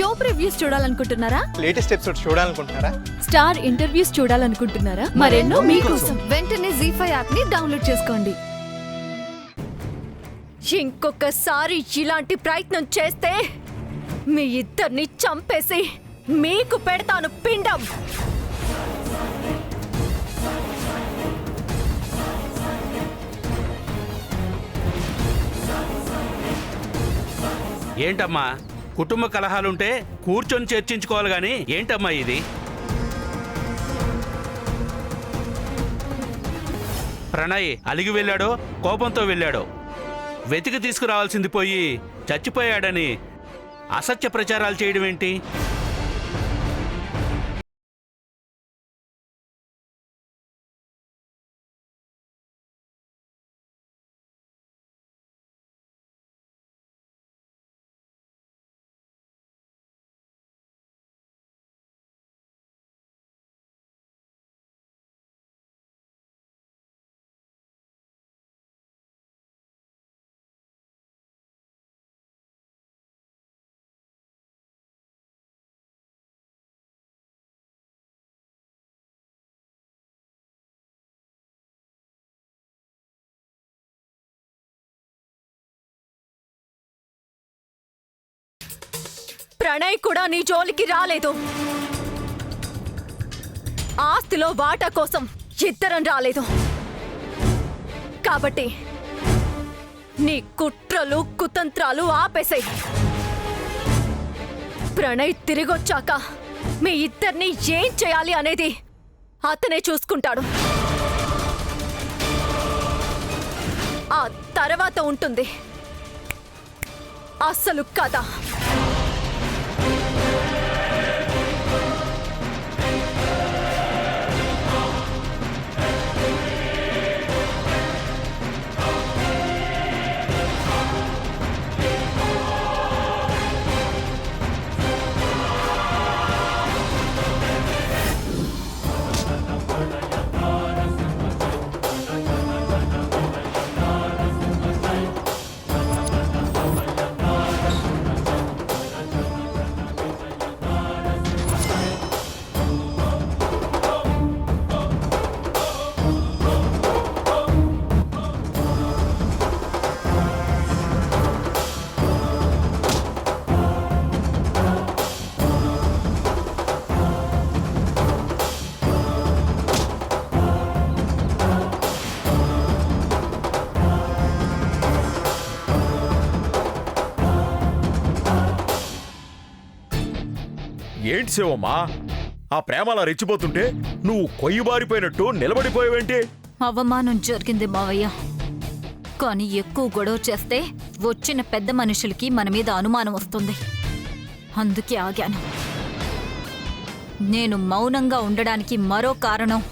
Show previews చూడాలనుకుంటున్నారా? Latest episode చూడాలనుకుంటున్నారా? Star interviews చూడాలనుకుంటున్నారా? మరెన్నో మీకోసం వెంటనే ZEE5 యాప్ ని డౌన్లోడ్ చేసుకోండి. ఇంకొకసారి ఇలాంటి ప్రయత్నం చేస్తే మీ ఇద్దరిని చంపేసి మీకు పెడతాను పిండం. ఏంటమ్మా కుటుంబ కలహాలుంటే కూర్చొని చర్చించుకోవాలి గాని ఏంటమ్మా ఇది? ప్రణయ్ అలిగి వెళ్ళాడో కోపంతో వెళ్ళాడో వెతికి తీసుకురావాల్సింది పోయి చచ్చిపోయాడని అసత్య ప్రచారాలు చేయడం ఏంటి? ప్రణయ్ కూడా నీ జోలికి రాలేదు. ఆస్తిలో వాటా కోసం ఇద్దరం రాలేదు. కాబట్టి నీ కుట్రలు కుతంత్రాలు ఆపేసాయి. ప్రణయ్ తిరిగొచ్చాక మీ ఇద్దరిని ఏం చేయాలి అనేది అతనే చూసుకుంటాడు. ఆ తర్వాత ఉంటుంది అసలు కథ. ఏంటి శివమ్మా, ఆ ప్రేమలా రెచ్చిపోతుంటే నువ్వు కొయ్యబారిపోయినట్టు నిలబడిపోయావేంటి? అవమానం జరిగింది మావయ్య. కానీ ఎక్కువ గొడవ చేస్తే వచ్చిన పెద్ద మనుషులకి మన మీద అనుమానం వస్తుంది. అందుకే ఆగాను. నేను మౌనంగా ఉండడానికి మరో కారణం